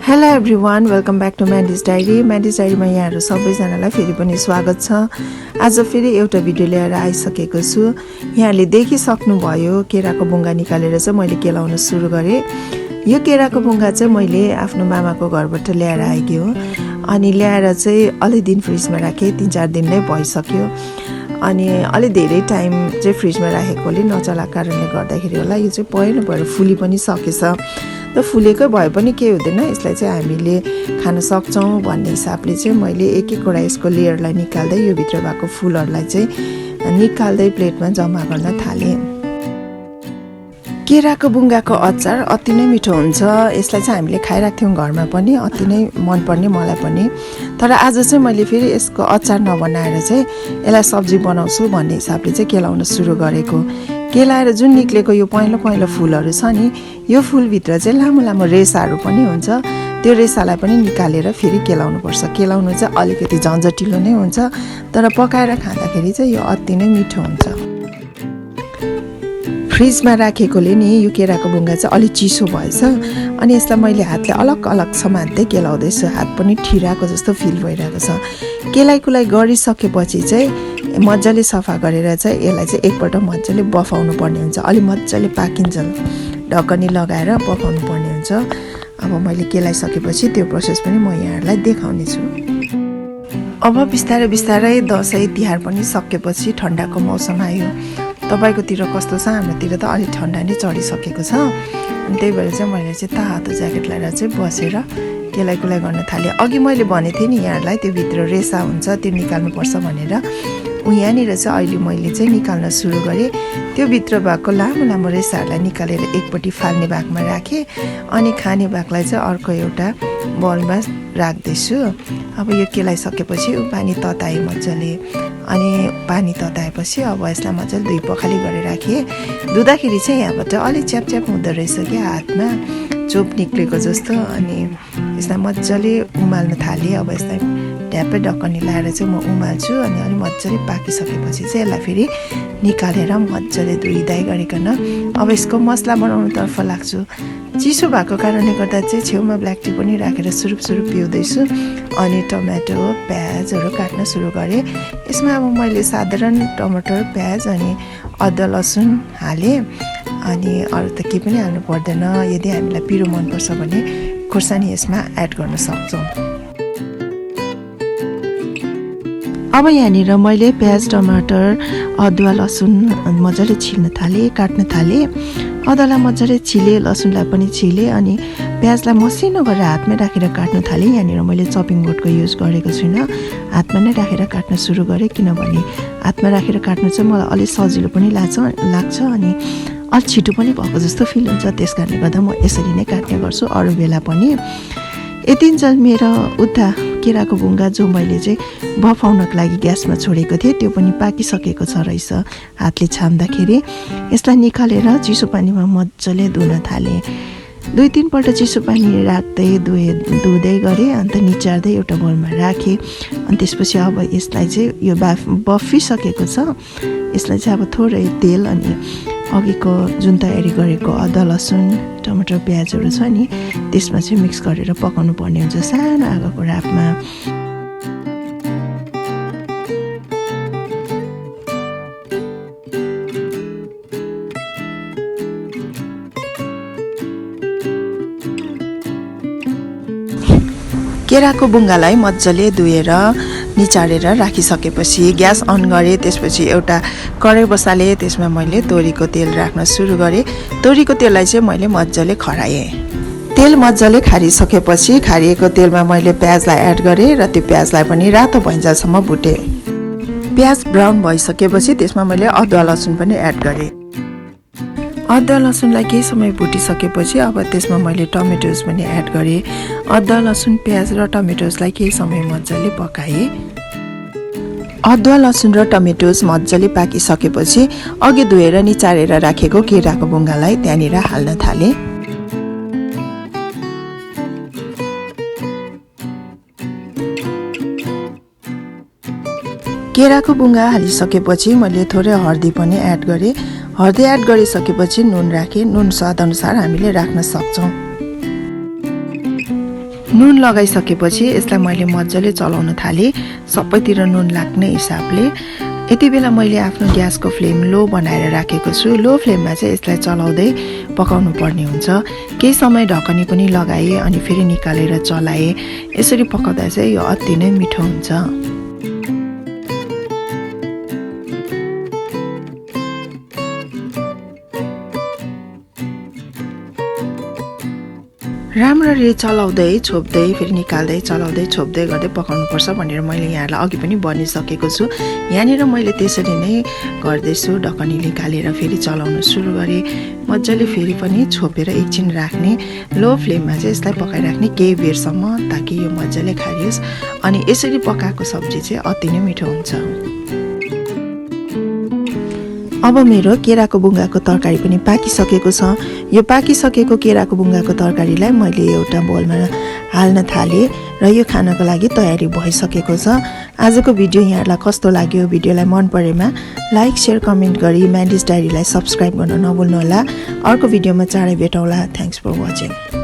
Hello everyone, welcome back to Mandy's diary. Mandy's डायरीमा यहाँहरू सबैजनालाई फेरि पनि स्वागत छ। आज फेरि एउटा भिडियो लिएर आइसकेको छु। यहाँले देखिसक्नुभयो केराको बुङ्गा निकालेर चाहिँ मैले केलाउन सुरु गरेँ। यो केराको बुङ्गा चाहिँ मैले आफ्नो मामाको घरबाट ल्याएर आएकी हो। अनि ल्याएर चाहिँ अलि दिन फ्रिजमा राखेँ, 3-4 दिन नै भइसक्यो। अनि अलि धेरै टाइम चाहिँ फ्रिजमा राखेकोले नचलाएको कारणले गर्दाखेरि होला यो चाहिँ पहेँलो भएर फुली पनि सकेछ। त फुलेकै भए पनि केही हुँदैन, यसलाई चाहिँ हामीले खान सक्छौँ भन्ने हिसाबले चाहिँ मैले एक एकवटा यसको लेयरलाई निकाल्दै यो भित्र भएको फुलहरूलाई चाहिँ निकाल्दै प्लेटमा जम्मा गर्न थालेँ। केराको बुङ्गाको अचार अति नै मिठो हुन्छ। यसलाई चाहिँ हामीले खाइरहेको थियौँ घरमा पनि, अति नै मनपर्ने मलाई पनि। तर आज चाहिँ मैले फेरि यसको अचार नबनाएर चाहिँ यसलाई सब्जी बनाउँछु भन्ने हिसाबले चाहिँ केलाउन सुरु गरेको। केलाएर जुन निक्लेको यो पहेँलो पहेँलो फुलहरू छ नि, यो फुलभित्र चाहिँ लामो लामो रेसाहरू पनि हुन्छ। त्यो रेसालाई पनि निकालेर फेरि केलाउनुपर्छ। केलाउनु चाहिँ अलिकति झन्झटिलो नै हुन्छ, तर पकाएर खाँदाखेरि चाहिँ यो अति नै मिठो हुन्छ। फ्रिजमा राखेकोले नि यो केराको बुङ्गा चाहिँ अलिक चिसो भएछ। अनि यसलाई मैले हातले अलग अलग समात्दै केलाउँदैछु। हात पनि ठिराको जस्तो फिल भइरहेको छ। केलाइकुलाई गरिसकेपछि चाहिँ मजाले सफा गरेर चाहिँ यसलाई चाहिँ एकपल्ट मजाले बफाउनु पर्ने हुन्छ। अलि मजाले पाकिन्छ, ढकनी लगाएर बफाउनु पर्ने हुन्छ। अब मैले केलाइसकेपछि त्यो प्रोसेस पनि म यहाँहरूलाई देखाउने छु। अब बिस्तारै बिस्तारै दसैँ तिहार पनि सकेपछि ठन्डाको मौसम आयो। तपाईँकोतिर कस्तो छ? हाम्रोतिर त अलिक ठन्डा नै चढिसकेको छ। अनि त्यही भएर चाहिँ मैले चाहिँ तातो ज्याकेट लगाएर चाहिँ बसेर केलाइकुलाई गर्न थालेँ। अघि मैले भनेको थिएँ नि यहाँहरूलाई त्यो भित्र रेसा हुन्छ, त्यो निकाल्नुपर्छ भनेर। यहाँनिर चाहिँ अहिले मैले चाहिँ निकाल्न सुरु गरेँ। त्यो भित्र भएको लामो लामो रेसाहरूलाई निकालेर एकपट्टि फाल्ने भागमा राखेँ, अनि खाने भागलाई चाहिँ अर्को एउटा बलमा राख्दैछु। अब यो केलाइसकेपछि पानी तताएँ मजाले। अनि पानी तताएपछि अब यसलाई मजाले धुई पखाली गरेर राखेँ। धुँदाखेरि चाहिँ यहाँबाट अलिक च्याप हुँदो रहेछ क्या, हातमा चोप निक्लेको जस्तो। अनि यसलाई मजाले उमाल्न थालेँ। अब यसलाई ढ्याप्पै ढक्कनी लाएर चाहिँ म उमाल्छु। अनि अलिक मजाले पाकिसकेपछि चाहिँ यसलाई फेरि निकालेर मजाले धुइधाइ गरिकन अब यसको मसला बनाउनुतर्फ लाग्छु। चिसो भएको कारणले गर्दा चाहिँ छेउमा ब्ल्याक टी पनि राखेर सुरुप पिउँदैछु। अनि टमाटो प्याजहरू काट्न सुरु गरेँ। यसमा अब मैले साधारण टमाटर प्याज अनि अदुवा लसुन हालेँ। अनि अरू त केही पनि हाल्नु पर्दैन। यदि हामीलाई पिरो मनपर्छ भने खुर्सानी यसमा एड गर्न सक्छौँ। अब यहाँनिर मैले प्याज टमाटर अदुवा लसुन मजाले छिल्न थालेँ, काट्न थालेँ। अदुवालाई मजाले छिलेँ, लसुनलाई पनि छिलेँ। अनि प्याजलाई मसिनो गरेर हातमै राखेर काट्न थालेँ। यहाँनिर मैले चपिङ बोर्डको युज गरेको छुइनँ, हातमा नै राखेर काट्न सुरु गरेँ। किनभने हातमा राखेर काट्नु चाहिँ मलाई अलिक सजिलो पनि लाग्छ अनि अलिक छिटो पनि भएको जस्तो फिल हुन्छ। त्यस कारणले गर्दा म यसरी नै काट्ने गर्छु अरू बेला पनि। यतिन्जेल मेरो उता केराको बुङ्गा जो मैले चाहिँ बफाउनको लागि ग्यासमा छोडेको थिएँ त्यो पनि पाकिसकेको छ रहेछ। हातले छाम्दाखेरि यसलाई निकालेर चिसो पानीमा मजाले धुन थालेँ। 2-3 पल्ट चिसो पानी राख्दै धुँदै गरेँ। अन्त निचार्दै एउटा बोलमा राखेँ। अनि त्यसपछि अब यसलाई चाहिँ यो बफिसकेको छ। यसलाई चाहिँ अब थोरै तेल अनि अघिको जुन तयारी गरेको अदुवा लसुन टमाटर प्याजहरू छ नि त्यसमा चाहिँ मिक्स गरेर पकाउनु पर्ने हुन्छ सानो आगोको रापमा। केराको बुङ्गालाई मजाले धुएर निचारेर राखिसकेपछि ग्यास अन गरेँ। त्यसपछि एउटा कराई बसालेँ, त्यसमा मैले तोरीको तेल राख्न सुरु गरेँ। तोरीको तेललाई चाहिँ मैले मजाले खराएँ। तेल मजाले खारिसकेपछि खारिएको तेलमा मैले प्याजलाई एड गरेँ र त्यो प्याजलाई पनि रातो भइन्जेलसम्म भुटेँ। प्याज ब्राउन भइसकेपछि त्यसमा मैले अदुवा लसुन पनि एड गरेँ। अदुवा लसुनलाई केही समय भुटिसकेपछि अब त्यसमा मैले टमेटोज पनि एड गरेँ। अदुवा लसुन प्याज र टमेटोजलाई केही समय मजाले पकाएँ। अदुवा लसुन र टमेटोज मजाले पाकिसकेपछि अघि धुएर निचारेर राखेको केराको बुङ्गालाई त्यहाँनिर हाल्न थालेँ। केराको बुङ्गा हालिसकेपछि मैले थोरै हर्दी पनि एड गरेँ। हर्दी एड गरिसकेपछि नुन राखेँ। नुन स्वाद अनुसार हामीले राख्न सक्छौँ। नुन लगाइसकेपछि यसलाई मैले मजाले चलाउन थालेँ सबैतिर नुन लाग्ने हिसाबले। यति बेला मैले आफ्नो ग्यासको फ्लेम लो बनाएर राखेको छु। लो फ्लेममा चाहिँ यसलाई चलाउँदै पकाउनु पर्ने हुन्छ। केही समय ढकनी पनि लगाएँ अनि फेरि निकालेर चलाएँ। यसरी पकाउँदा चाहिँ यो अति नै मिठो हुन्छ। राम्ररी चलाउँदै छोप्दै फेरि निकाल्दै चलाउँदै छोप्दै गर्दै पकाउनुपर्छ भनेर मैले यहाँलाई अघि पनि भनिसकेको छु। यहाँनिर मैले त्यसरी नै गर्दैछु। ढकनी निकालेर फेरि चलाउन सुरु गरेँ। मजाले फेरि पनि छोपेर एकछिन राख्ने। लो फ्लेममा चाहिँ यसलाई पकाइराख्ने केही बेरसम्म ताकि यो मजाले खारियोस्। अनि यसरी पकाएको सब्जी चाहिँ अति नै मिठो हुन्छ। अब मेरो केराको बुङ्गाको तरकारी पनि पाकिसकेको छ। यो पाकिसकेको केराको बुङ्गाको तरकारीलाई मैले एउटा बोलमा हाल्न थालेँ र यो खानको लागि तयारी भइसकेको छ। आजको भिडियो यहाँलाई कस्तो लाग्यो? भिडियोलाई मन परेमा लाइक, शेयर, कमेन्ट गरी म्यान्डिज डायरीलाई सब्स्क्राइब गर्न नभुल्नुहोला। अर्को भिडियोमा चाँडै भेटौँला। Thanks for watching.